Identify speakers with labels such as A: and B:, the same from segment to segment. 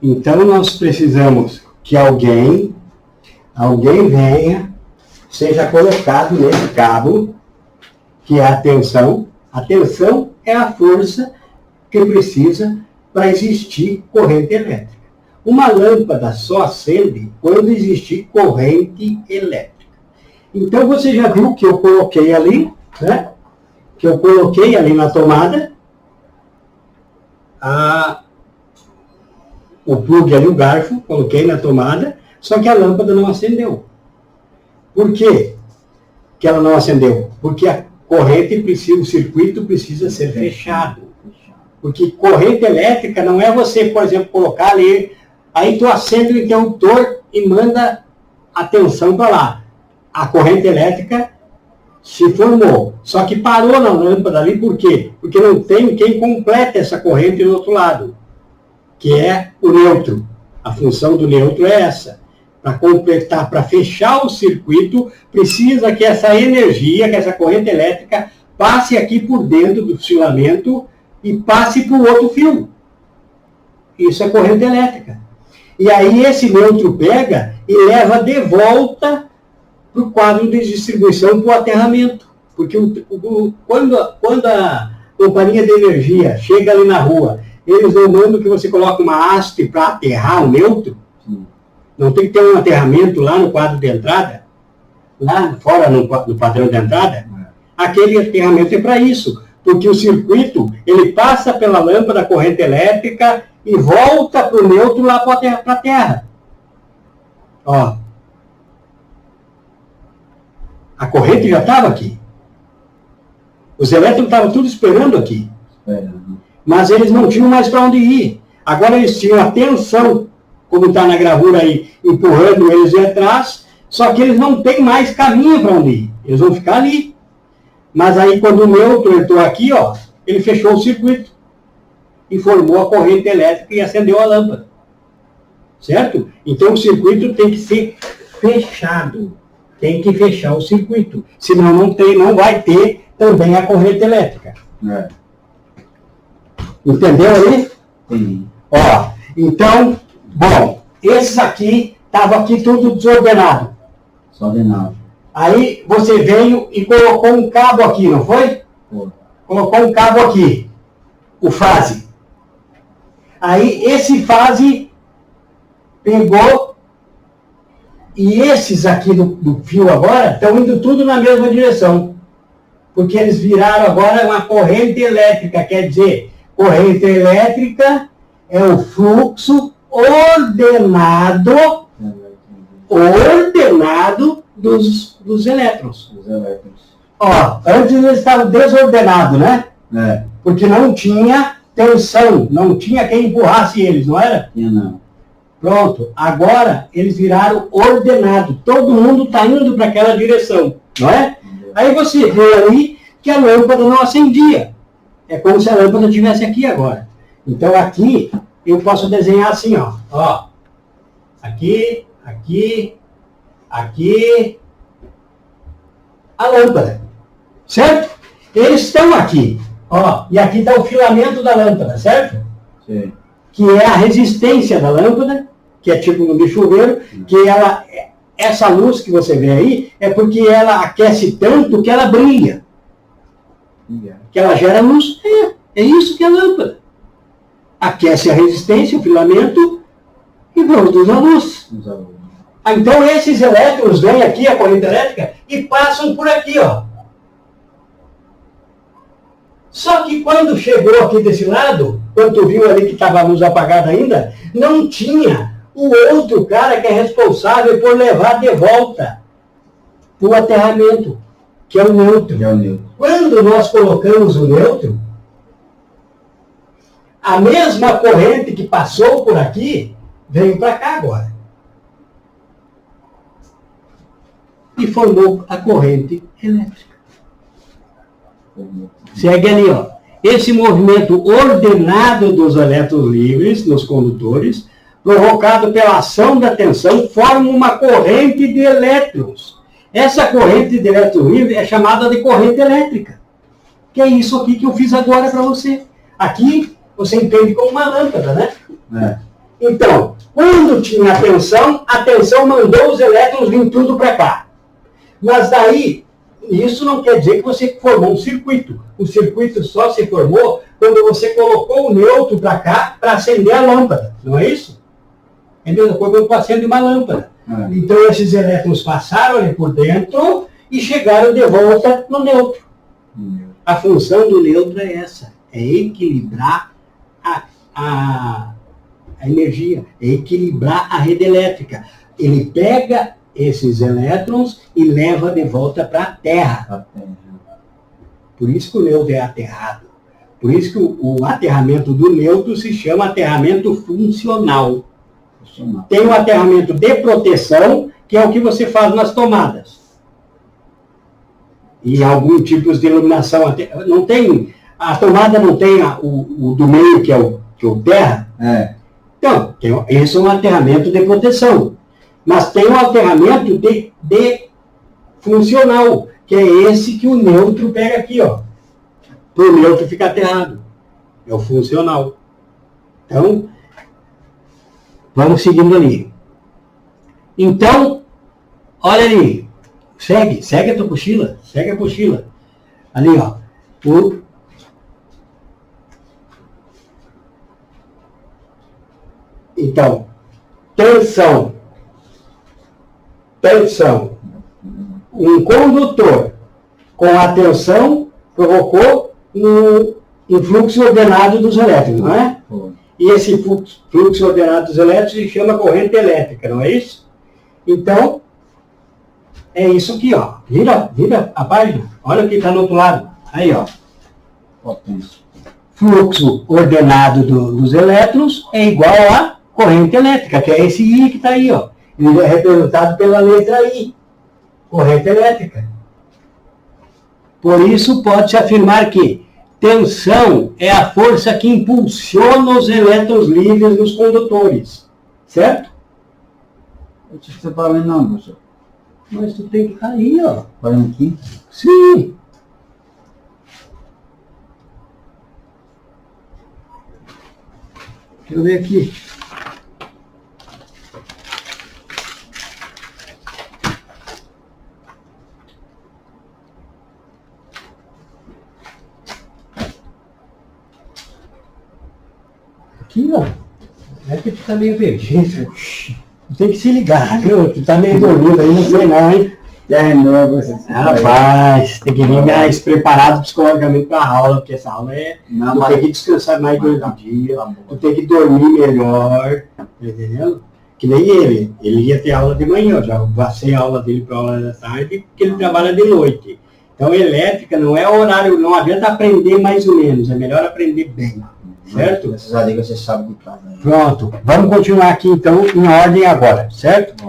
A: Então, nós precisamos que alguém venha, seja colocado nesse cabo, que é a tensão. A tensão é a força que precisa para existir corrente elétrica. Uma lâmpada só acende quando existir corrente elétrica. Então, você já viu que eu coloquei ali, né? Que eu coloquei ali na tomada o plug ali, o garfo, coloquei na tomada, só que a lâmpada não acendeu. Por quê que ela não acendeu? Porque a corrente precisa, o circuito precisa ser fechado. Porque corrente elétrica não é você, por exemplo, colocar ali, aí tu acende o interruptor e manda a tensão para lá. A corrente elétrica se formou, só que parou na lâmpada ali, por quê? Porque não tem quem complete essa corrente do outro lado, que é o neutro. A função do neutro é essa. Para completar, para fechar o circuito, precisa que essa energia, que essa corrente elétrica, passe aqui por dentro do filamento e passe para o outro fio. Isso é corrente elétrica. E aí esse neutro pega e leva de volta para o quadro de distribuição, para o aterramento. Porque quando a companhia de energia chega ali na rua, eles não mandam que você coloque uma haste para aterrar o neutro. Não tem que ter um aterramento lá no quadro de entrada, lá fora no padrão de entrada. Aquele aterramento é para isso, porque o circuito ele passa pela lâmpada corrente elétrica e volta para o neutro lá para a terra. Ó. A corrente já estava aqui. Os elétrons estavam tudo esperando aqui. Mas eles não tinham mais para onde ir. Agora eles tinham a tensão, como está na gravura aí, empurrando eles de atrás, só que eles não têm mais caminho para onde ir. Eles vão ficar ali. Mas aí quando o neutro entrou aqui, ó, ele fechou o circuito e formou a corrente elétrica e acendeu a lâmpada. Certo? Então o circuito tem que ser fechado. Tem que fechar o circuito. Senão não vai ter também a corrente elétrica. Entendeu aí?
B: Sim.
A: Ó, então, bom, esses aqui, estavam aqui tudo desordenado.
B: Desordenado.
A: Aí você veio e colocou um cabo aqui, não foi? Colocou um cabo aqui, o fase. Aí esse fase pegou e esses aqui do fio agora estão indo tudo na mesma direção. Porque eles viraram agora uma corrente elétrica, quer dizer, corrente elétrica é o fluxo ordenado dos elétrons. Ó, antes eles estavam desordenados, né? Porque não tinha tensão, não tinha quem empurrasse eles, não era?
B: Não.
A: Pronto, agora eles viraram ordenados. Todo mundo está indo para aquela direção, não é? Aí você vê ali que a lâmpada não acendia. É como se a lâmpada estivesse aqui agora. Então aqui eu posso desenhar assim, ó. Ó. Aqui, aqui, aqui. A lâmpada. Certo? Eles estão aqui. Ó. E aqui está o filamento da lâmpada, certo?
B: Sim.
A: Que é a resistência da lâmpada, que é tipo no chuveiro, que ela, essa luz que você vê aí, é porque ela aquece tanto que ela brilha. Que ela gera luz. É isso que é a lâmpada. Aquece a resistência, o filamento, e produz a luz. Então esses elétrons vêm aqui, a corrente elétrica, e passam por aqui, ó. Só que quando chegou aqui desse lado, quando tu viu ali que estava a luz apagada ainda, não tinha o outro cara que é responsável por levar de volta para o aterramento, que é o neutro. Quando nós colocamos o neutro, a mesma corrente que passou por aqui, veio para cá agora. E formou a corrente elétrica. Segue ali, ó. Esse movimento ordenado dos elétrons livres nos condutores, provocado pela ação da tensão, forma uma corrente de elétrons. Essa corrente de elétrons livres é chamada de corrente elétrica. Que é isso aqui que eu fiz agora para você. Aqui você entende como uma lâmpada, né? Então, quando tinha a tensão mandou os elétrons vir tudo para cá. Mas daí, isso não quer dizer que você formou um circuito. O circuito só se formou quando você colocou o neutro para cá para acender a lâmpada. Não é isso? É a mesma coisa quando acende uma lâmpada. Então, esses elétrons passaram ali por dentro e chegaram de volta no neutro. A função do neutro é essa. É equilibrar a energia. É equilibrar a rede elétrica. Ele pega esses elétrons e leva de volta para a Terra. Por isso que o neutro é aterrado. Por isso que o aterramento do neutro se chama aterramento funcional. Tem o aterramento de proteção, que é o que você faz nas tomadas. E alguns tipos de iluminação. Não tem, a tomada não tem o do meio, que é o terra. Então, esse é um aterramento de proteção. Mas tem um aterramento de funcional, que é esse que o neutro pega aqui, ó. Para o neutro ficar aterrado. É o funcional. Então, vamos seguindo ali. Então, olha ali. Segue a tua mochila. Segue a mochila. Ali, ó. Então, tensão. Um condutor com a tensão provocou um fluxo ordenado dos elétrons, não é? E esse fluxo ordenado dos elétrons se chama corrente elétrica, não é isso? Então, é isso aqui, ó. Vira a página. Olha o que está no outro lado. Aí, ó.
B: Potência.
A: Fluxo ordenado dos elétrons é igual a corrente elétrica, que é esse I que está aí, ó. Ele é representado pela letra I. Corrente elétrica. Por isso, pode-se afirmar que tensão é a força que impulsiona os elétrons livres nos condutores. Certo?
B: Eu te separei não, professor.
A: Mas tu tem que estar aí, ó.
B: Olha aqui.
A: Sim. Deixa eu ver aqui. Aqui, ó. É que tu tá meio perdido. Tu tem que se ligar, viu? Tu tá meio dormindo aí, não sei não, hein? Rapaz, tem que vir mais preparado psicologicamente para a aula, porque essa aula tu tem que descansar mais durante o dia, tu tem que dormir melhor, tá entendendo? Que nem ele ia ter aula de manhã, eu já passei a aula dele para a aula da tarde, porque ele trabalha de noite. Então, elétrica não é horário, não adianta aprender mais ou menos, é melhor aprender bem, certo?
B: Essas ali você sabe de casa.
A: Pronto, vamos continuar aqui então em ordem agora, certo?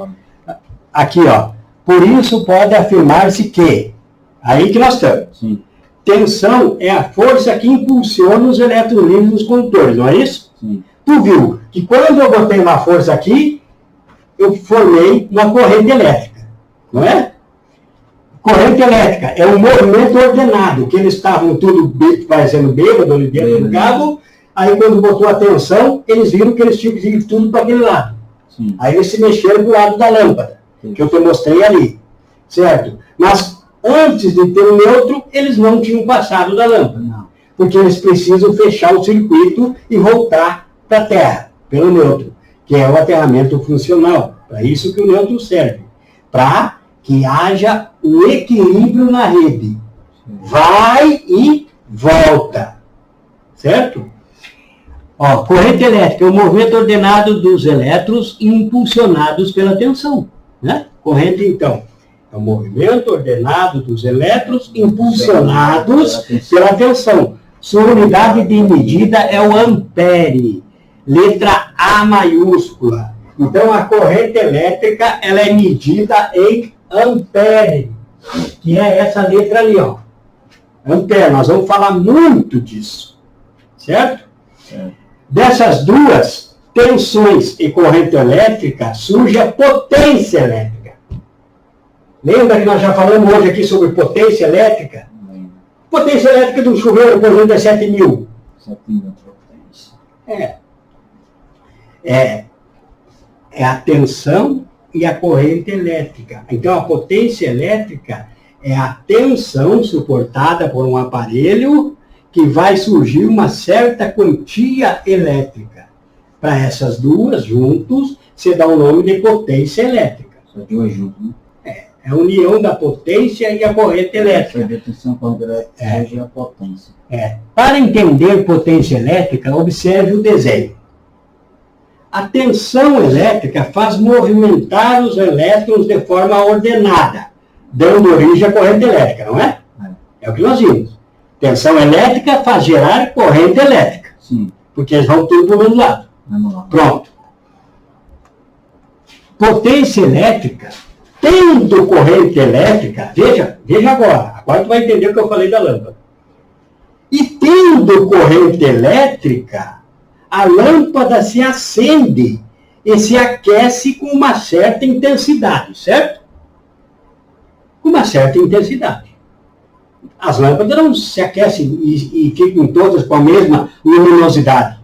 A: Aqui, ó. Por isso pode afirmar-se que, aí que nós estamos,
B: Sim.
A: Tensão é a força que impulsiona os elétrons livres nos condutores, não é isso?
B: Sim.
A: Tu viu que quando eu botei uma força aqui, eu formei uma corrente elétrica, não é? Corrente elétrica é um movimento ordenado, que eles estavam tudo parecendo bêbado ali dentro do cabo, aí quando botou a tensão, eles viram que eles tinham que ir tudo para aquele lado.
B: Sim.
A: Aí eles se mexeram do lado da lâmpada. Que eu te mostrei ali, certo? Mas antes de ter o neutro, eles não tinham passado da lâmpada.
B: Não.
A: Porque eles precisam fechar o circuito e voltar para a Terra, pelo neutro, que é o aterramento funcional. Para isso que o neutro serve. Para que haja o equilíbrio na rede. Vai e volta. Certo? Ó, corrente elétrica é o movimento ordenado dos elétrons impulsionados pela tensão. Né? Corrente, então, é o movimento ordenado dos elétrons impulsionados pela tensão. Sua unidade de medida é o ampere, letra A maiúscula. Então, a corrente elétrica ela é medida em ampere, que é essa letra ali, ó. Ampere, nós vamos falar muito disso, certo? Dessas duas, tensões e corrente elétrica, surge a potência elétrica. Lembra que nós já falamos hoje aqui sobre potência elétrica? Potência elétrica do chuveiro, por exemplo, é 7.000.
B: 7.000 potência.
A: é a tensão e a corrente elétrica. Então, a potência elétrica é a tensão suportada por um aparelho que vai surgir uma certa quantia elétrica. Para essas duas juntos, se dá o nome de potência elétrica.
B: Só duas juntas, né?
A: É a união da potência e a corrente elétrica.
B: A tensão corrente elétrica é a potência.
A: Para entender potência elétrica, observe o desenho. A tensão elétrica faz movimentar os elétrons de forma ordenada, dando origem à corrente elétrica, não é? É o que nós vimos. Tensão elétrica faz gerar corrente elétrica.
B: Sim.
A: Porque eles vão tudo para o mesmo lado.
B: Vamos lá.
A: Pronto. Potência elétrica, tendo corrente elétrica, veja agora tu vai entender o que eu falei da lâmpada. E tendo corrente elétrica, a lâmpada se acende e se aquece com uma certa intensidade, certo? Com uma certa intensidade. As lâmpadas não se aquecem e ficam todas com a mesma luminosidade.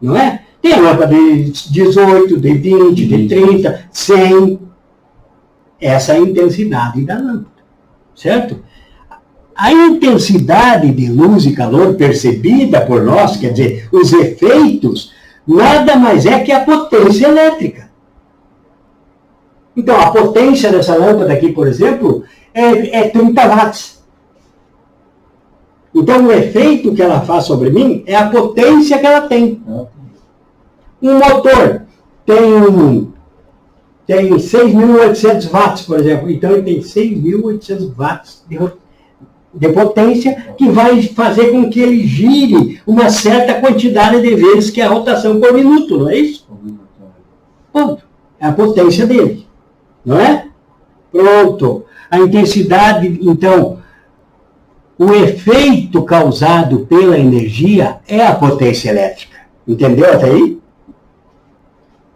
A: Não é? Tem a lâmpada de 18, de 20, de 30, 100. Essa é a intensidade da lâmpada. Certo? A intensidade de luz e calor percebida por nós, quer dizer, os efeitos, nada mais é que a potência elétrica. Então, a potência dessa lâmpada aqui, por exemplo, é 30 watts. Então, o efeito que ela faz sobre mim é a potência que ela tem. Um motor tem 6.800 watts, por exemplo. Então, ele tem 6.800 watts de potência que vai fazer com que ele gire uma certa quantidade de vezes, que é a rotação por minuto, não é isso? Ponto. É a potência dele. Não é? Pronto. A intensidade, então, o efeito causado pela energia é a potência elétrica. Entendeu até aí?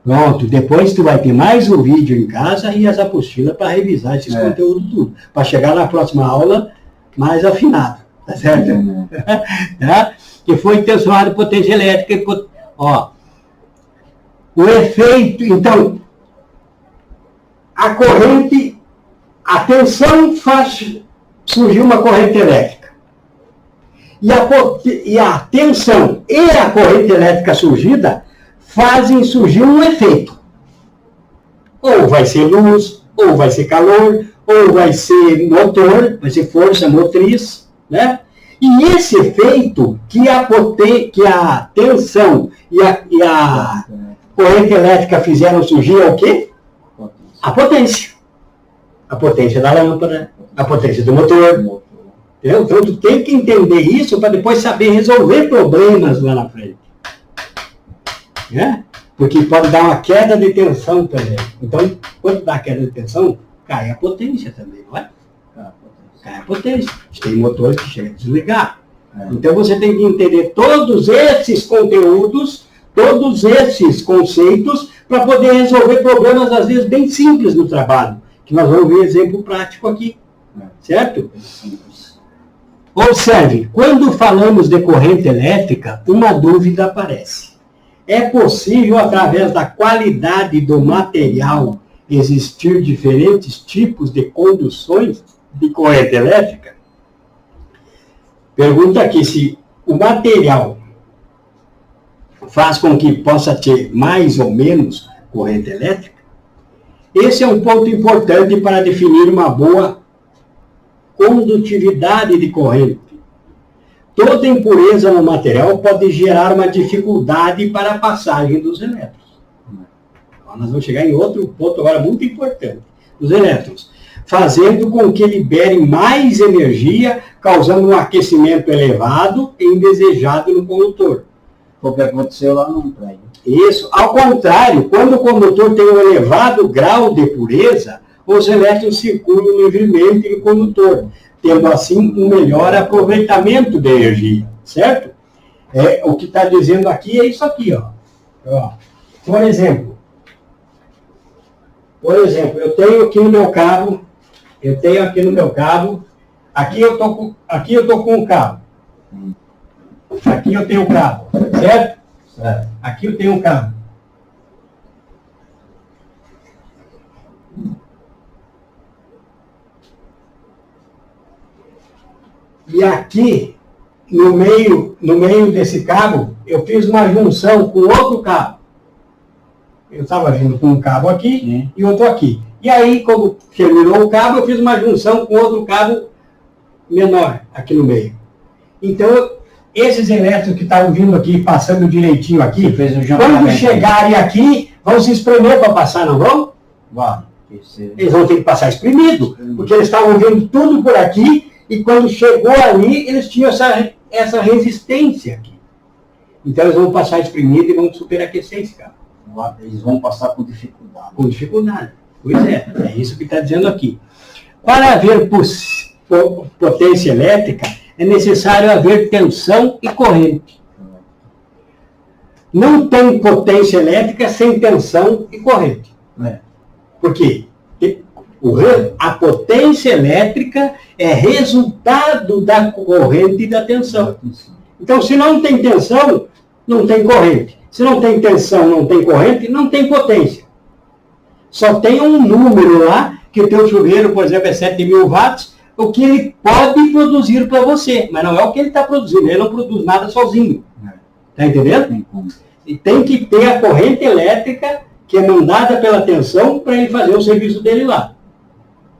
A: Pronto. Depois tu vai ter mais um vídeo em casa e as apostilas para revisar esses conteúdos tudo. Para chegar na próxima aula mais afinado. Tá certo? Tá? Que foi transformado em potência elétrica. Ó, o efeito, então, a corrente, a tensão faz surgir uma corrente elétrica. E a tensão e a corrente elétrica surgida fazem surgir um efeito. Ou vai ser luz, ou vai ser calor, ou vai ser motor, vai ser força motriz, né? E esse efeito que a tensão e a corrente elétrica fizeram surgir é o quê? A potência. A potência da lâmpada, a potência do motor. Entendeu? Então, tu tem que entender isso para depois saber resolver problemas lá na frente. Né? Porque pode dar uma queda de tensão também. Então, quando dá queda de tensão, cai a potência também, não é? Cai a potência. Tem motores que chegam a desligar. Então, você tem que entender todos esses conteúdos, todos esses conceitos, para poder resolver problemas, às vezes, bem simples no trabalho. Que nós vamos ver exemplo prático aqui. Certo? Observe, quando falamos de corrente elétrica, uma dúvida aparece. É possível, através da qualidade do material, existir diferentes tipos de conduções de corrente elétrica? Pergunta aqui se o material faz com que possa ter mais ou menos corrente elétrica. Esse é um ponto importante para definir uma boa condutividade de corrente. Toda impureza no material pode gerar uma dificuldade para a passagem dos elétrons. Então, nós vamos chegar em outro ponto agora muito importante. Os elétrons. Fazendo com que liberem mais energia, causando um aquecimento elevado e indesejado no condutor.
B: Foi o que aconteceu lá no prédio.
A: Isso. Ao contrário, quando o condutor tem um elevado grau de pureza, os elétrons circulam livremente no condutor, tendo assim um melhor aproveitamento da energia, certo? O que está dizendo aqui é isso aqui, ó. Por exemplo, eu tenho aqui no meu cabo, aqui eu tô com o cabo, aqui eu tenho o cabo, certo?
B: Certo.
A: Aqui eu tenho um cabo. E aqui, no meio desse cabo, eu fiz uma junção com outro cabo. Eu estava vindo com um cabo aqui e outro aqui. E aí, quando terminou o cabo, eu fiz uma junção com outro cabo menor aqui no meio. Então, esses elétrons que estavam vindo aqui, passando direitinho aqui, quando chegarem aqui, vão se espremer para passar, não vão?
B: Vai.
A: Eles vão ter que passar espremido, porque eles estavam vindo tudo por aqui, e quando chegou ali, eles tinham essa resistência aqui. Então, eles vão passar espremido e vão superaquecer esse cabo.
B: Eles vão passar com dificuldade.
A: Com dificuldade. Pois é isso que está dizendo aqui. Para haver potência elétrica, é necessário haver tensão e corrente. Não tem potência elétrica sem tensão e corrente. Por quê? A potência elétrica é resultado da corrente e da tensão. Então, se não tem tensão, não tem corrente. Se não tem tensão, não tem corrente, não tem potência. Só tem um número lá, que o teu chuveiro, por exemplo, é 7.000 watts, o que ele pode produzir para você, mas não é o que ele está produzindo, ele não produz nada sozinho. Está entendendo? E tem que ter a corrente elétrica que é mandada pela tensão para ele fazer o serviço dele lá.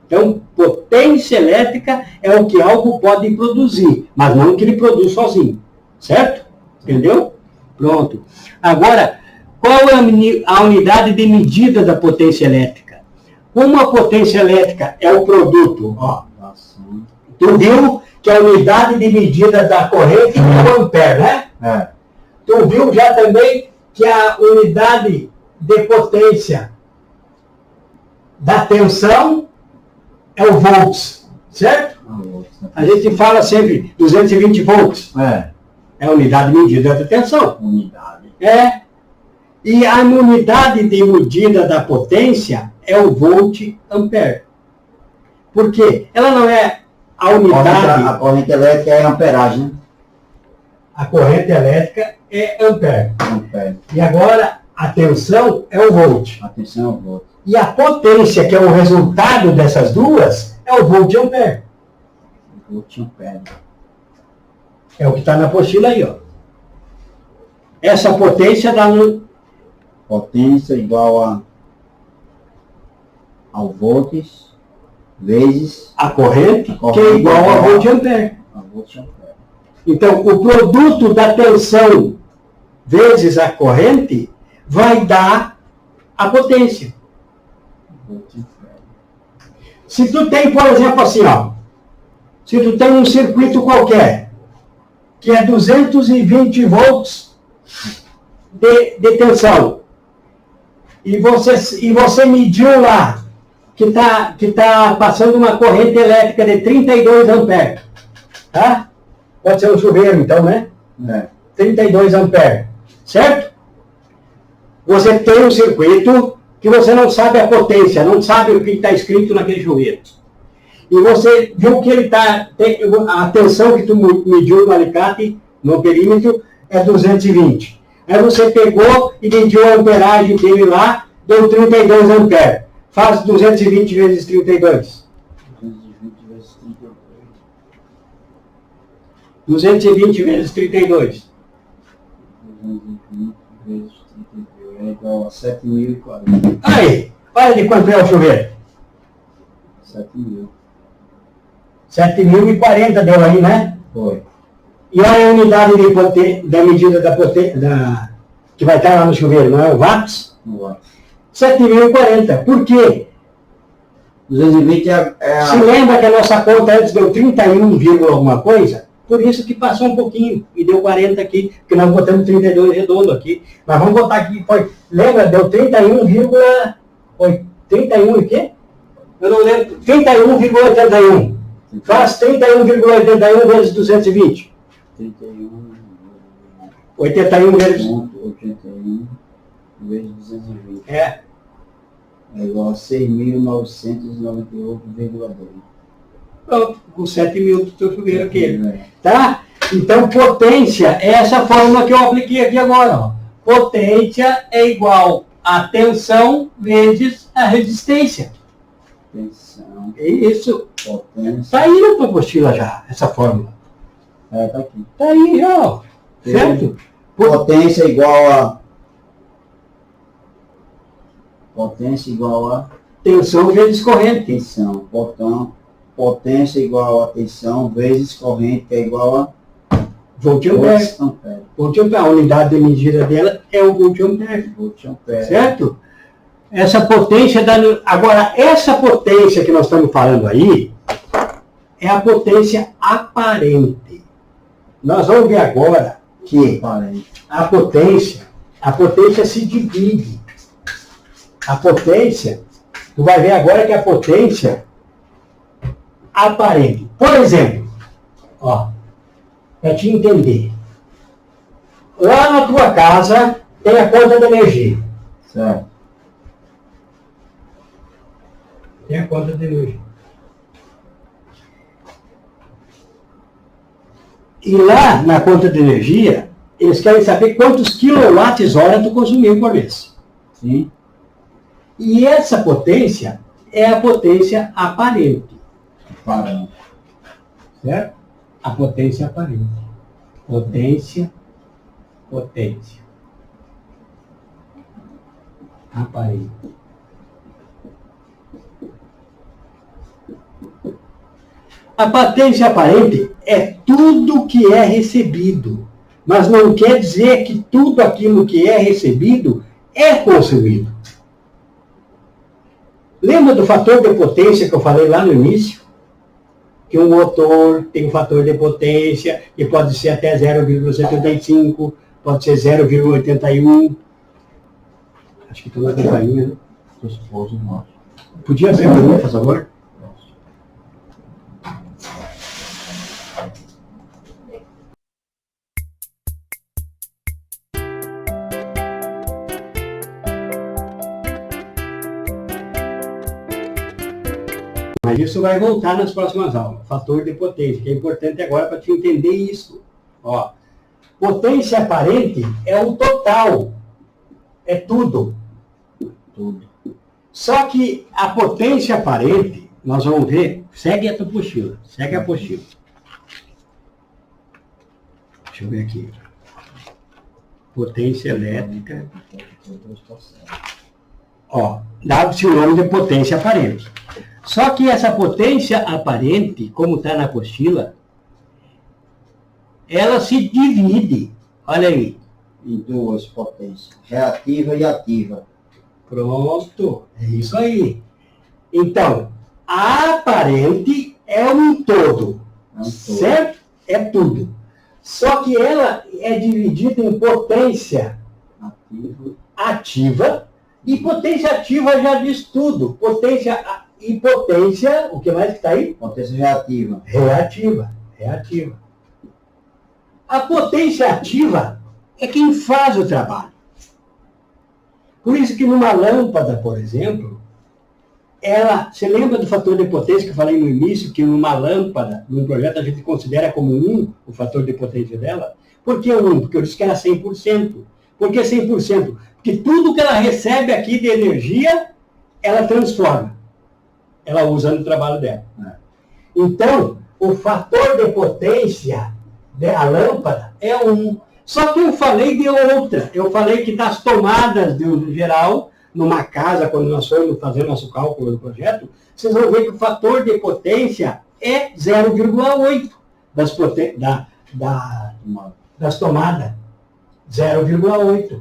A: Então, potência elétrica é o que algo pode produzir, mas não o que ele produz sozinho. Certo? Entendeu? Pronto. Agora, qual é a unidade de medida da potência elétrica? Como a potência elétrica é o produto, ó, tu viu que a unidade de medida da corrente é o ampere, né? Tu viu já também que a unidade de potência da tensão é o volts, certo? A gente fala sempre 220 volts. É a unidade de medida da tensão. E a unidade de medida da potência é o volt-ampere. Por quê? Ela não é a unidade...
B: A corrente elétrica é amperagem, né?
A: A corrente elétrica é ampere. E agora, a tensão é o volt.
B: A tensão é o volt.
A: E a potência, que é o resultado dessas duas, é o volt-ampere.
B: Volt-ampere.
A: É o que está na apostila aí, ó. Essa potência dá
B: potência igual ao volts vezes
A: a corrente que é igual a volt-ampere. Então, o produto da tensão vezes a corrente vai dar a potência. Se tu tem, por exemplo, assim, ó, se tu tem um circuito qualquer, que é 220 volts de tensão, e você mediu lá que tá passando uma corrente elétrica de 32 amperes, tá? Pode ser um chuveiro, então, né? 32 amperes, certo? Você tem um circuito que você não sabe a potência, não sabe o que está escrito naquele chuveiro. E você viu que ele a tensão que tu mediu no alicate, no perímetro, é 220. Aí você pegou e mediu a amperagem dele lá, deu 32 amperes. Faz 220 vezes 32. 220 vezes 32.
B: 220 vezes 32 é igual a 7.040.
A: Aí, olha de quanto é o chuveiro.
B: 7.000.
A: 7.040 deu aí, né?
B: Foi.
A: E olha a unidade da medida da potência que vai estar lá no chuveiro, não é o watts?
B: No watts.
A: 7.040. Por quê?
B: 220 é a...
A: Se lembra que a nossa conta antes deu 31, alguma coisa? Por isso que passou um pouquinho e deu 40 aqui, porque nós botamos 32 redondo aqui. Mas vamos botar aqui, lembra? Deu 31, 31 e quê? Eu não lembro. 31,81. Faz 31,81 vezes 220. 81 vezes...
B: 81 vezes 220.
A: É
B: igual a 6.998,2.
A: Pronto, com 7.000 do teu chuveiro aqui. Tá? Então, potência é essa fórmula que eu apliquei aqui agora. Ó. Potência é igual a tensão vezes a resistência.
B: Tensão,
A: É isso.
B: potência.
A: Está aí na tua apostila já, essa fórmula.
B: Tá aqui.
A: Está aí já, ó. Certo?
B: Potência igual a... Potência igual a
A: Tensão vezes corrente.
B: tensão. Potência igual a tensão vezes corrente, que é igual a
A: Voltampere.
B: ampere.
A: Voltampere. A unidade de medida dela é o voltampere.
B: Voltampere.
A: Certo? Essa potência Agora, essa potência que nós estamos falando aí é a potência aparente. Nós vamos ver agora que a potência se divide. A potência, tu vai ver agora que a potência aparente. Por exemplo, ó, para te entender, lá na tua casa tem a conta de energia.
B: Certo.
A: Tem a conta de energia. E lá na conta de energia, eles querem saber quantos quilowatts-hora tu consumiu por mês.
B: Sim.
A: E essa potência é a potência aparente.
B: Parando.
A: Certo? A potência aparente. Potência. Aparente. A potência aparente é tudo que é recebido, mas não quer dizer que tudo aquilo que é recebido é consumido. Lembra do fator de potência que eu falei lá no início? Que um motor tem um fator de potência que pode ser até 0,75, pode ser 0,81. Acho que estou na campainha, né?
B: Esposo nosso.
A: Podia ver para mim, por favor? Mas isso vai voltar nas próximas aulas. Fator de potência, que é importante agora para te entender isso. Ó, potência aparente é o total. É tudo.
B: Tudo.
A: Só que a potência aparente, nós vamos ver, segue a tua apostila. Segue a apostila. Deixa eu ver aqui. Potência elétrica. Ó, dá-se o nome de potência aparente. Só que essa potência aparente, como está na apostila, ela se divide, olha aí,
B: Em duas potências, reativa e ativa.
A: pronto, é isso aí. Então, a aparente é um todo, certo? É tudo. Só que ela é dividida em potência ativa, e potência ativa já diz tudo. E potência, o que mais que está aí?
B: Potência reativa.
A: Reativa. A potência ativa é quem faz o trabalho. Por isso que numa lâmpada, por exemplo, você lembra do fator de potência que eu falei no início, que numa lâmpada, num projeto, a gente considera como 1 o fator de potência dela? Por que 1? Porque eu disse que era 100%. Por que 100%? Porque tudo que ela recebe aqui de energia, ela transforma. Ela usa no trabalho dela. Então, o fator de potência da lâmpada é 1. Só que eu falei de outra. Eu falei que das tomadas de uso geral, numa casa, quando nós formos fazer nosso cálculo do projeto, vocês vão ver que o fator de potência é 0,8 das tomadas. 0,8.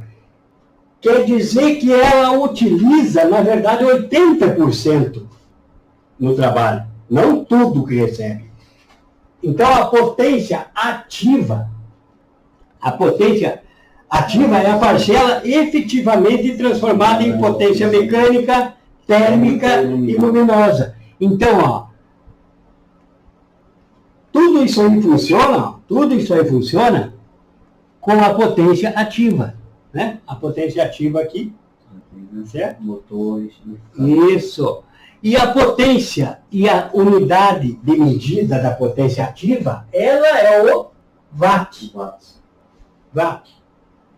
A: Quer dizer que ela utiliza, na verdade, 80% no trabalho. Não tudo que recebe. Então, a potência ativa é a parcela efetivamente transformada em potência mecânica, térmica e luminosa. Então, ó, tudo isso aí funciona com a potência ativa, né? A potência ativa aqui, certo?
B: Motores.
A: Isso. E a potência e a unidade de medida da potência ativa, ela é o watt. Watt.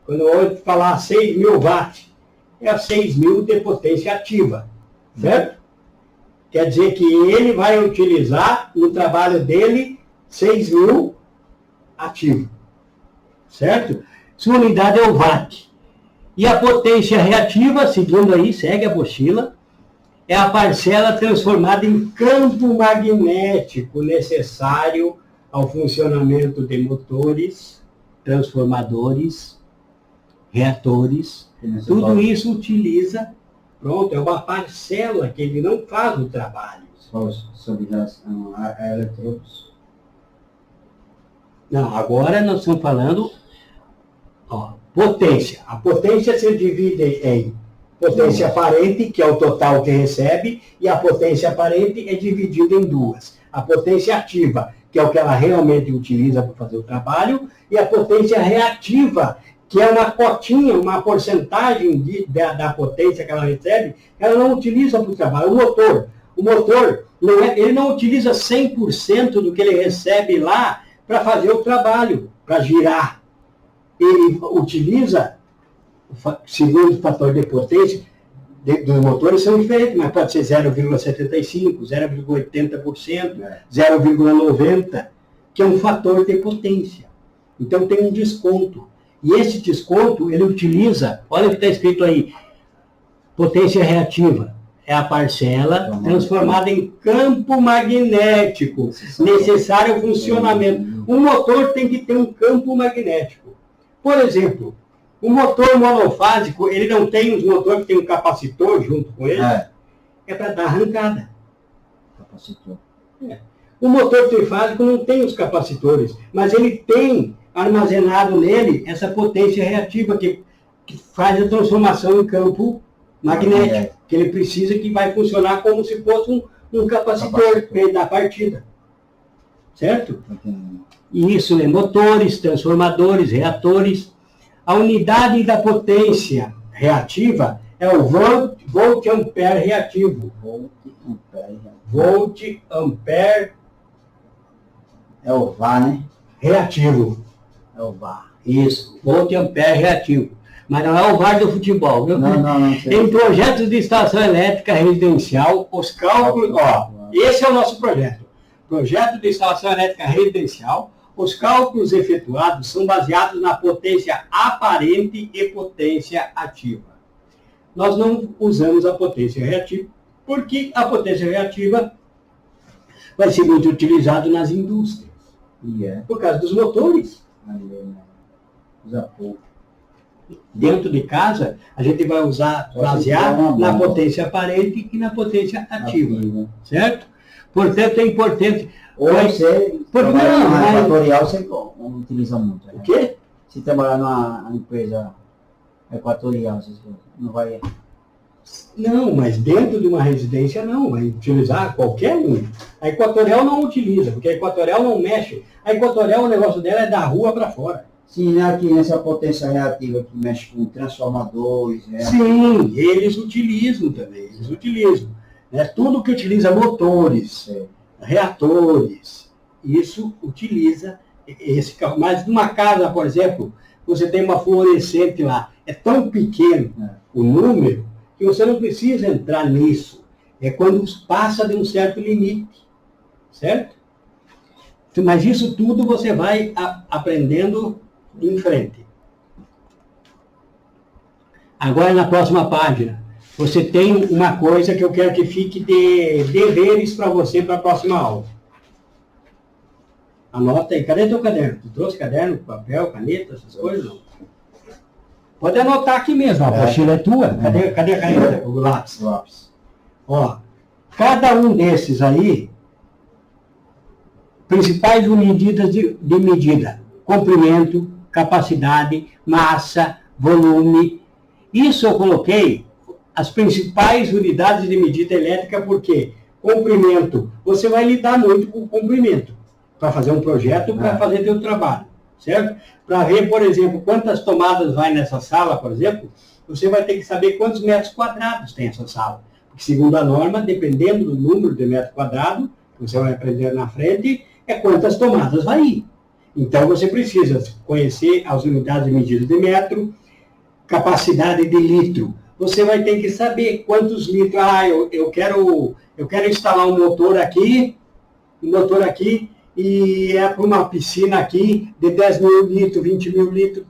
A: Quando eu ouço falar 6.000 watts, é a 6.000 de potência ativa, certo? Quer dizer que ele vai utilizar no trabalho dele 6.000 ativo, certo? Sua unidade é o watt. E a potência reativa, seguindo aí, segue a apostila, é a parcela transformada em campo magnético necessário ao funcionamento de motores, transformadores, reatores. Tudo isso utiliza, pronto, é uma parcela que ele não faz o trabalho.
B: Sobre as eletrodos.
A: Não, agora nós estamos falando, ó, potência. A potência se divide em potência aparente, que é o total que recebe, e a potência aparente é dividida em duas. A potência ativa, que é o que ela realmente utiliza para fazer o trabalho, e a potência reativa, que é uma cotinha, uma porcentagem da potência que ela recebe, ela não utiliza para o trabalho. O motor ele não utiliza 100% do que ele recebe lá para fazer o trabalho, para girar. Ele utiliza, segundo o fator de potência, dos motores são diferentes, mas pode ser 0,75%, 0,80%, 0,90%, que é um fator de potência. Então tem um desconto. E esse desconto, ele utiliza, olha o que está escrito aí, potência reativa. É a parcela transformada em campo magnético, necessário ao funcionamento. Um motor tem que ter um campo magnético. Por exemplo, o motor monofásico, ele não tem um motor que tem um capacitor junto com ele, é para dar arrancada.
B: Capacitor.
A: O motor trifásico não tem os capacitores, mas ele tem armazenado nele essa potência reativa que faz a transformação em campo magnético, que ele precisa, que vai funcionar como se fosse um capacitor da partida. Certo? E isso é motores, transformadores, reatores. A unidade da potência reativa é o volt-ampere reativo. Volt-ampere
B: é o VAR, né?
A: Reativo.
B: É o VAR.
A: Isso, volt-ampere reativo. Mas não é o VAR do futebol, viu?
B: Não.
A: Em projetos de estação elétrica residencial, os cálculos... esse é o nosso projeto. Projeto de instalação elétrica residencial, os cálculos efetuados são baseados na potência aparente e potência ativa. Nós não usamos a potência reativa, porque a potência reativa vai ser muito utilizada nas indústrias. Por causa dos motores.
B: Usa pouco.
A: Dentro de casa, a gente vai usar, baseado na potência aparente e na potência ativa. Certo? Portanto, é importante...
B: Ou você, na equatorial, você não utiliza muito. Né?
A: O quê?
B: Se trabalhar numa empresa equatorial, você não vai...
A: Não, mas dentro de uma residência não, vai utilizar qualquer um. A equatorial não utiliza, porque a equatorial não mexe. A equatorial, o negócio dela é da rua para fora.
B: Sim, aqui nessa potência reativa que mexe com transformadores... Né?
A: Sim, eles utilizam também, eles utilizam. Né? Tudo que utiliza motores, reatores, isso utiliza esse carro. Mas numa casa, por exemplo, você tem uma fluorescente lá, é tão pequeno o número, que você não precisa entrar nisso. É quando passa de um certo limite, certo? Mas isso tudo você vai aprendendo em frente. Agora, na próxima página, você tem uma coisa que eu quero que fique de deveres para você para a próxima aula. Anota aí. Cadê teu caderno? Tu trouxe caderno, papel, caneta, essas coisas? Não. Pode anotar aqui mesmo. A apostila é tua. Cadê a caneta? O lápis. Ó, cada um desses aí, principais medidas de medida. Comprimento, capacidade, massa, volume. Isso eu coloquei as principais unidades de medida elétrica, porque comprimento, você vai lidar muito com o comprimento, para fazer um projeto, para fazer teu trabalho, certo? Para ver, por exemplo, quantas tomadas vai nessa sala, por exemplo, você vai ter que saber quantos metros quadrados tem essa sala. Porque, segundo a norma, dependendo do número de metro quadrado, que você vai aprender na frente, é quantas tomadas vai ir. Então, você precisa conhecer as unidades de medida de metro, capacidade de litro. Você vai ter que saber quantos litros. Eu quero instalar um motor aqui, e é para uma piscina aqui de 10 mil litros, 20 mil litros.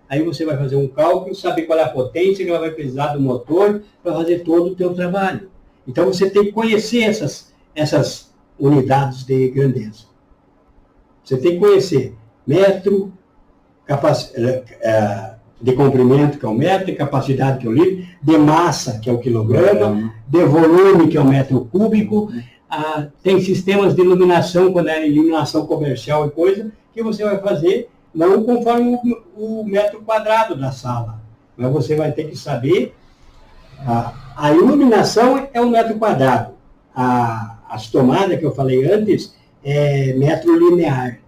A: Aí você vai fazer um cálculo, saber qual é a potência que ela vai precisar do motor para fazer todo o teu trabalho. Então, você tem que conhecer essas unidades de grandeza. Você tem que conhecer metro, de comprimento, que é o metro, de capacidade, que é o litro, de massa, que é o quilograma, de volume, que é o metro cúbico. Tem sistemas de iluminação, quando é iluminação comercial e coisa, que você vai fazer não conforme o metro quadrado da sala. Mas você vai ter que saber, a iluminação é um metro quadrado. As tomadas que eu falei antes é metro linear.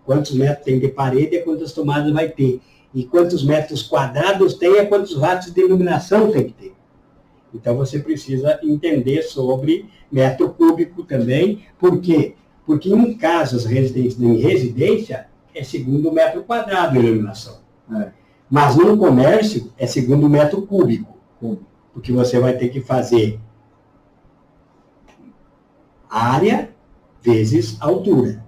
A: Quantos metros tem de parede é quantas tomadas vai ter. E quantos metros quadrados tem é quantos watts de iluminação tem que ter. Então você precisa entender sobre metro cúbico também. Por quê? Porque em casas, em residência, é segundo metro quadrado de iluminação. Mas no comércio é segundo metro cúbico. Porque você vai ter que fazer área vezes altura.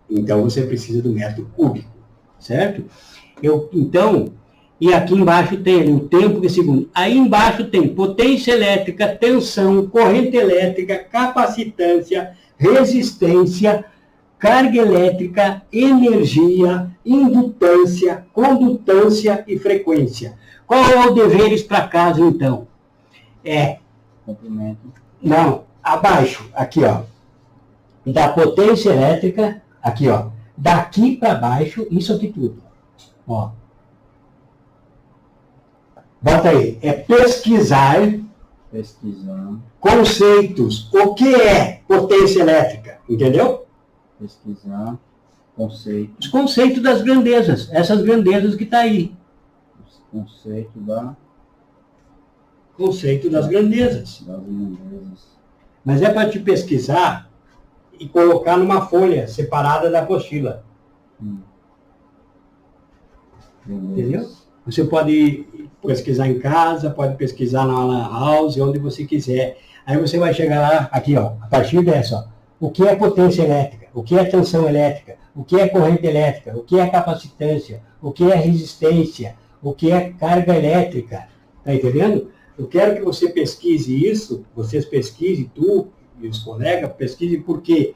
A: Então você precisa do metro cúbico, certo? E aqui embaixo tem o tempo de segundo. Aí embaixo tem potência elétrica, tensão, corrente elétrica, capacitância, resistência, carga elétrica, energia, indutância, condutância e frequência. Qual é o deveres para casa, então?
B: Comprimento.
A: Não, abaixo, aqui, ó. Da potência elétrica, aqui, ó. Daqui para baixo, isso aqui tudo. Ó. Bota aí. É pesquisar conceitos. O que é potência elétrica? Entendeu?
B: Pesquisar conceitos.
A: Os conceitos das grandezas. Essas grandezas que está aí. Conceito das grandezas. Mas é para te pesquisar e colocar numa folha separada da apostila. Entendeu? Você pode pesquisar em casa, pode pesquisar na Lan House, onde você quiser. Aí você vai chegar lá, aqui, ó, a partir dessa, ó, o que é potência elétrica, o que é tensão elétrica, o que é corrente elétrica, o que é capacitância, o que é resistência, o que é carga elétrica. Tá entendendo? Eu quero que você pesquise isso, vocês pesquisem, tu e os colegas, pesquisem por quê?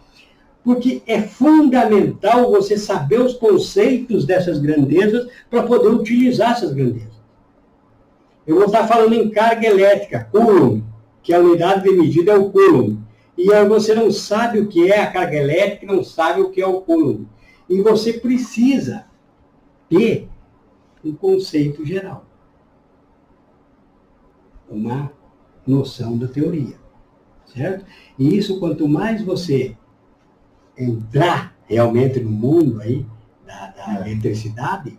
A: Porque é fundamental você saber os conceitos dessas grandezas para poder utilizar essas grandezas. Eu vou estar falando em carga elétrica, Coulomb, que a unidade de medida é o Coulomb. E aí você não sabe o que é a carga elétrica, não sabe o que é o Coulomb. E você precisa ter um conceito geral. Uma noção da teoria. Certo? E isso, quanto mais você entrar realmente no mundo aí da eletricidade,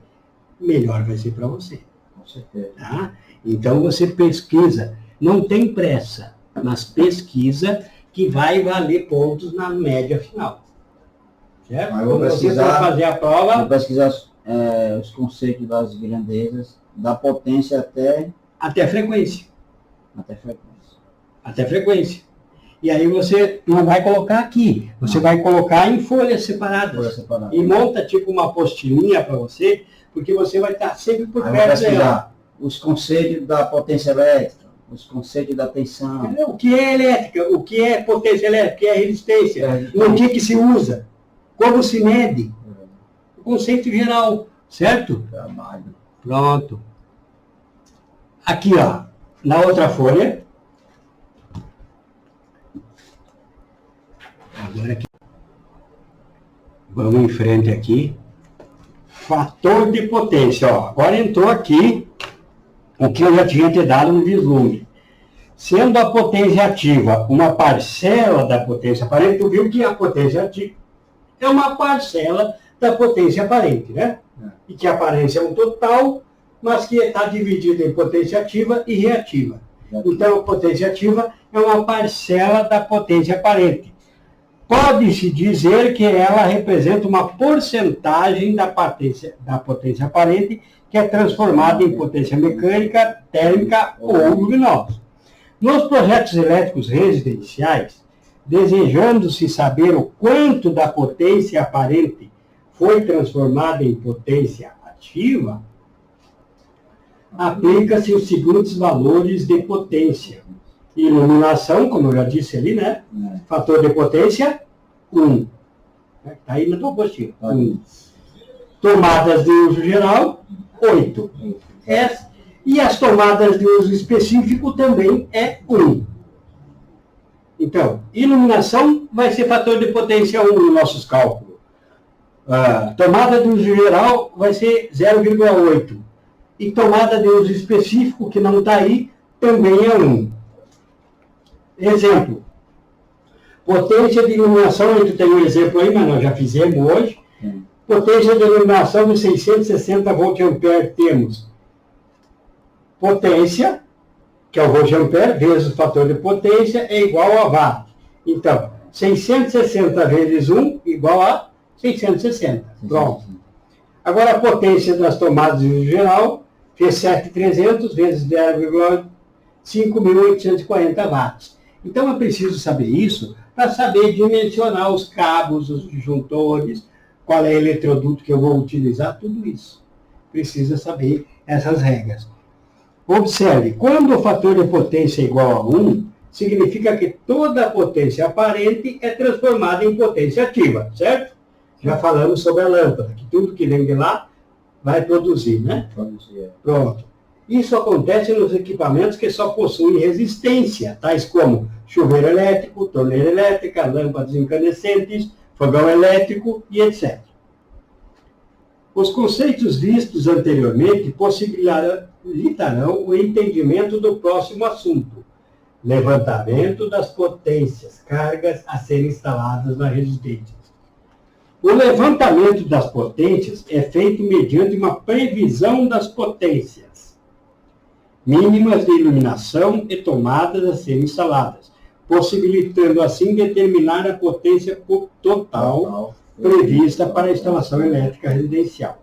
A: melhor vai ser para você.
B: Com certeza.
A: Tá? Então você pesquisa, não tem pressa, mas pesquisa que vai valer pontos na média final. Certo?
B: Quando você for
A: fazer a prova,
B: vou pesquisar os conceitos das grandezas, da potência
A: até frequência.
B: Até frequência.
A: E aí você não vai colocar aqui, você vai colocar em folhas separadas. E monta tipo uma apostilinha para você, porque você vai estar sempre por perto dela.
B: Os conceitos da potência elétrica, os conceitos da tensão.
A: O que é elétrica, o que é potência elétrica, o que é resistência, no que se usa, como se mede. O conceito geral, certo?
B: Trabalho.
A: Pronto. Aqui, ó, na outra folha. Agora aqui. Vamos em frente aqui. Fator de potência. Ó. Agora entrou aqui o que eu já tinha te dado no vislumbre. Sendo a potência ativa uma parcela da potência aparente, tu viu que a potência ativa é uma parcela da potência aparente, né? E que a aparência é um total, mas que está dividida em potência ativa e reativa. Então, a potência ativa é uma parcela da potência aparente. pode-se dizer que ela representa uma porcentagem da potência aparente que é transformada em potência mecânica, térmica ou luminosa. Nos projetos elétricos residenciais, desejando-se saber o quanto da potência aparente foi transformada em potência ativa, aplica-se os seguintes valores de potência. Iluminação, como eu já disse ali, né? Fator de potência, 1. Está aí na tua apostila. 1. Tomadas de uso geral, 8. E as tomadas de uso específico também é 1. Então, iluminação vai ser fator de potência 1 nos nossos cálculos. Tomada de uso geral vai ser 0,8. E tomada de uso específico, que não está aí, também é 1. Exemplo. Potência de iluminação, a gente tem um exemplo aí, mas nós já fizemos hoje. Potência de iluminação de 660 voltampere temos potência, que é o voltampere, vezes o fator de potência, é igual a watt. Então, 660 vezes 1 igual a 660. Pronto. Agora, a potência das tomadas em geral fez 7.300 vezes 0,5.840 watts. Então, é preciso saber isso para saber dimensionar os cabos, os disjuntores, qual é o eletroduto que eu vou utilizar, tudo isso. Precisa saber essas regras. Observe, quando o fator de potência é igual a 1, significa que toda a potência aparente é transformada em potência ativa, certo? Já falamos sobre a lâmpada, que tudo que vem de lá vai produzir, né? Pronto. Isso acontece nos equipamentos que só possuem resistência, tais como chuveiro elétrico, torneira elétrica, lâmpadas incandescentes, fogão elétrico e etc. Os conceitos vistos anteriormente possibilitarão o entendimento do próximo assunto: levantamento das potências, cargas a serem instaladas na residência. O levantamento das potências é feito mediante uma previsão das potências mínimas de iluminação e tomadas a serem instaladas, possibilitando assim determinar a potência total prevista para a instalação elétrica residencial.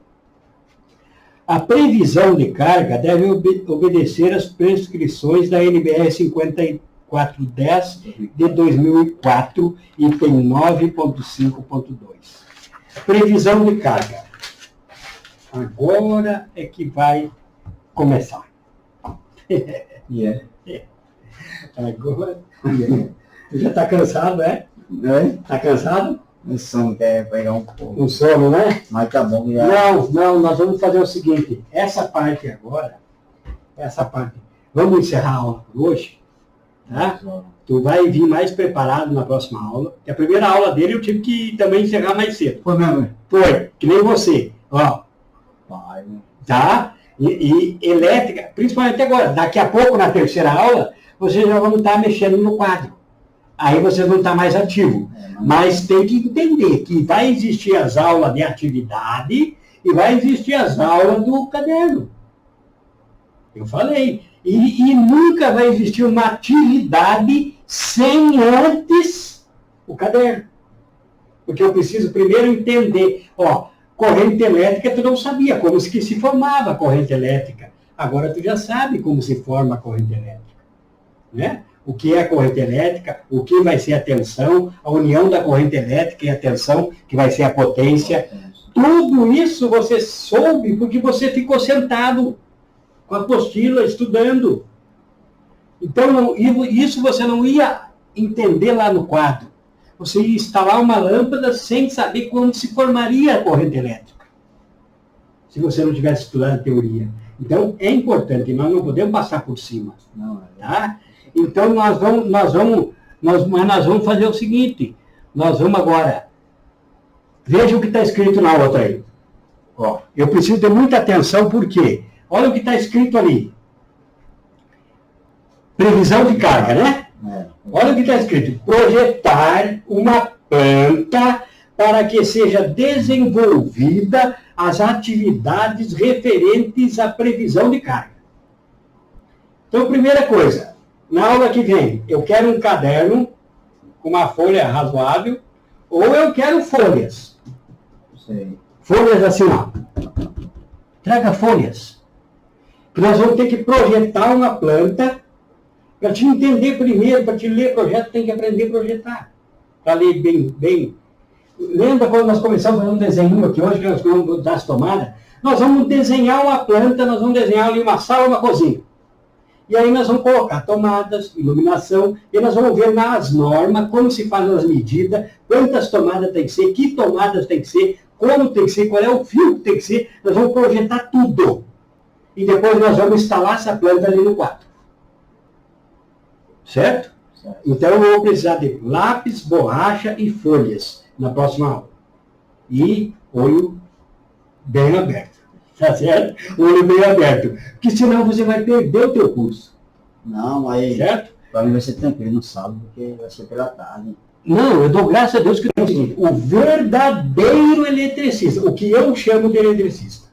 A: A previsão de carga deve obedecer às prescrições da NBR 5410 de 2004, item 9.5.2. Previsão de carga. Agora é que vai começar. Agora. Tu já está cansado, é? Está cansado?
B: O sono quer pegar um pouco.
A: Um sono, né?
B: Mas tá bom. Já.
A: Não, nós vamos fazer o seguinte. Essa parte agora, vamos encerrar a aula por hoje, tá? Tu vai vir mais preparado na próxima aula. Que a primeira aula dele eu tive que também encerrar mais cedo.
B: Foi mesmo?
A: Foi, que nem você. Ó.
B: Vai, né?
A: Tá? E elétrica, principalmente agora. Daqui a pouco, na terceira aula, vocês já vão estar mexendo no quadro. Aí vocês vão estar mais ativos. Mas tem que entender que vai existir as aulas de atividade e vai existir as aulas do caderno. Eu falei. E nunca vai existir uma atividade sem antes o caderno. Porque eu preciso primeiro entender. Ó, corrente elétrica tu não sabia como que se formava a corrente elétrica. Agora tu já sabe como se forma a corrente elétrica. Né? O que é a corrente elétrica, o que vai ser a tensão, a união da corrente elétrica e a tensão, que vai ser a potência. Tudo isso você soube porque você ficou sentado com a apostila, estudando. Então, isso você não ia entender lá no quadro. Você ia instalar uma lâmpada sem saber como se formaria a corrente elétrica. Se você não tivesse estudado a teoria. Então, é importante, nós não podemos passar por cima. Tá? Então, nós vamos fazer o seguinte. Nós vamos agora. Veja o que está escrito na outra aí. Ó, eu preciso ter muita atenção, por quê? Olha o que está escrito ali. Previsão de carga, né? Olha o que está escrito. Projetar uma planta para que seja desenvolvida as atividades referentes à previsão de carga. Então, primeira coisa, na aula que vem, eu quero um caderno com uma folha razoável, Ou eu quero folhas.
B: Sei.
A: Folhas assim, ó. Traga folhas. Que nós vamos ter que projetar uma planta. Para te entender primeiro, para te ler projeto, tem que aprender a projetar. Para ler bem. Lembra quando nós começamos a fazer um desenho aqui hoje, que nós vamos dar as tomadas? Nós vamos desenhar uma planta, nós vamos desenhar ali uma sala, uma cozinha. E aí nós vamos colocar tomadas, iluminação, e nós vamos ver nas normas como se faz as medidas, quantas tomadas tem que ser, que tomadas tem que ser, como tem que ser, qual é o fio que tem que ser. Nós vamos projetar tudo. E depois nós vamos instalar essa planta ali no quadro. Certo? Então eu vou precisar de lápis, borracha e folhas na próxima aula. E olho bem aberto. Tá certo? Olho bem aberto. Porque senão você vai perder o teu curso.
B: Não, mas
A: certo?
B: Para mim vai ser tranquilo no sábado, porque vai ser pela tarde.
A: Não, eu dou graças a Deus que é o seguinte, o verdadeiro eletricista, o que eu chamo de eletricista,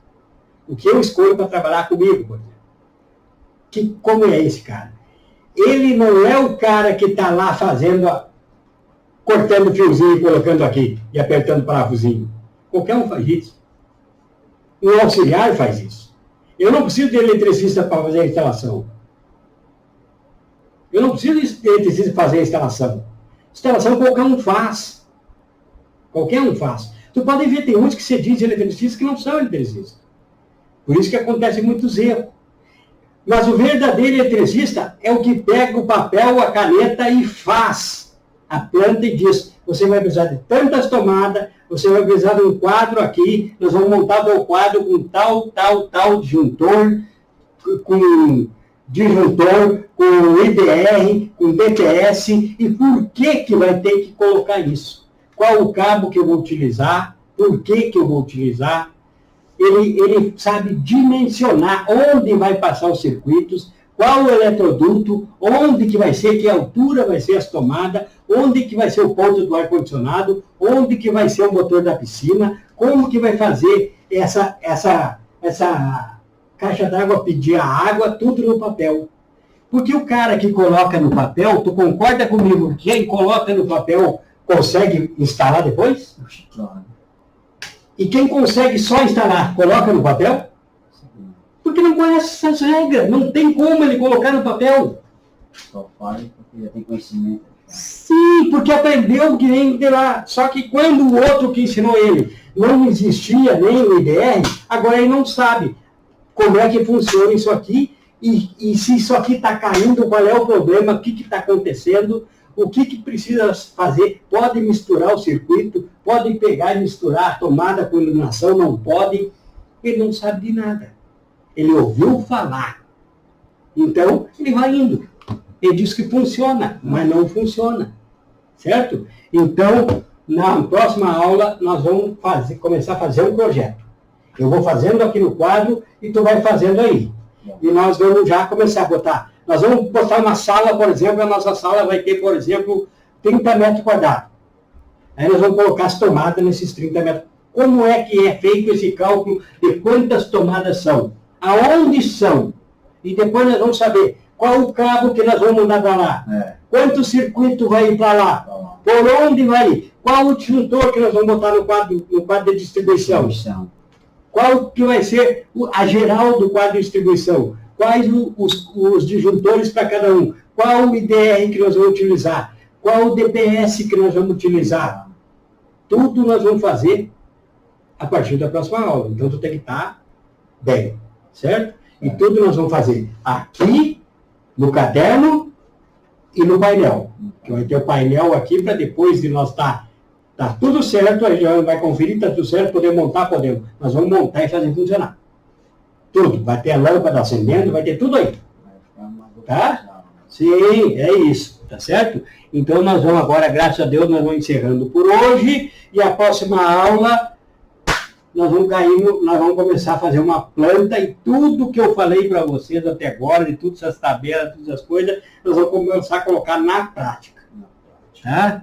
A: o que eu escolho para trabalhar comigo, por exemplo. Como é esse cara? Ele não é o cara que está lá fazendo, cortando fiozinho e colocando aqui e apertando parafusinho. Qualquer um faz isso. Um auxiliar faz isso. Eu não preciso de eletricista para fazer a instalação. Eu não preciso de eletricista para fazer a instalação. Instalação qualquer um faz. Qualquer um faz. Tu pode ver, tem muitos que se diz eletricistas que não são eletricistas. Por isso que acontecem muitos erros. Mas o verdadeiro eletricista é o que pega o papel, a caneta e faz a planta e diz, você vai precisar de tantas tomadas, você vai precisar de um quadro aqui, nós vamos montar o quadro com tal disjuntor, com IDR, com DPS, e por que vai ter que colocar isso? Qual o cabo que eu vou utilizar? Por que eu vou utilizar? Ele sabe dimensionar onde vai passar os circuitos, qual o eletroduto, onde que vai ser, que altura vai ser as tomadas, onde que vai ser o ponto do ar-condicionado, onde que vai ser o motor da piscina, como que vai fazer essa caixa d'água pedir a água, tudo no papel. Porque o cara que coloca no papel, tu concorda comigo, quem coloca no papel consegue instalar depois?
B: Claro.
A: E quem consegue só instalar, coloca no papel? Porque não conhece essas regras. Não tem como ele colocar no papel.
B: Só faz porque já tem conhecimento.
A: Sim, porque aprendeu que nem de lá. Só que quando o outro que ensinou ele não existia nem o IDR, agora ele não sabe como é que funciona isso aqui e se isso aqui está caindo, qual é o problema, o que está acontecendo, o que precisa fazer. Pode misturar o circuito, pode pegar e misturar a tomada com iluminação, não pode. Ele não sabe de nada. Ele ouviu falar. Então, ele vai indo. Ele diz que funciona, mas não funciona. Certo? Então, na próxima aula, nós vamos começar a fazer um projeto. Eu vou fazendo aqui no quadro e tu vai fazendo aí. E nós vamos já começar a botar. Nós vamos botar uma sala, por exemplo, a nossa sala vai ter, por exemplo, 30 metros quadrados. Aí nós vamos colocar as tomadas nesses 30 metros. Como é que é feito esse cálculo de quantas tomadas são? Aonde são? E depois nós vamos saber qual o cabo que nós vamos mandar para lá. Quanto circuito vai ir para lá? Por onde vai ir? Qual o disjuntor que nós vamos botar no quadro de distribuição? Qual que vai ser a geral do quadro de distribuição? Quais os disjuntores para cada um? Qual o IDR que nós vamos utilizar? Qual o DPS que nós vamos utilizar? Tudo nós vamos fazer a partir da próxima aula. Então, tu tem que estar bem, certo? E tudo nós vamos fazer aqui, no caderno e no painel. Que vai ter o painel aqui para depois de nós tá tudo certo, a gente vai conferir, está tudo certo, podemos montar, podemos. Nós vamos montar e fazer funcionar. Tudo. Vai ter a lâmpada acendendo, vai ter tudo aí. Tá? Sim, é isso. Tá certo? Então nós vamos agora, graças a Deus, nós vamos encerrando por hoje. E a próxima aula, nós vamos começar a fazer uma planta e tudo que eu falei para vocês até agora, de todas essas tabelas, todas as coisas, nós vamos começar a colocar na prática. Tá?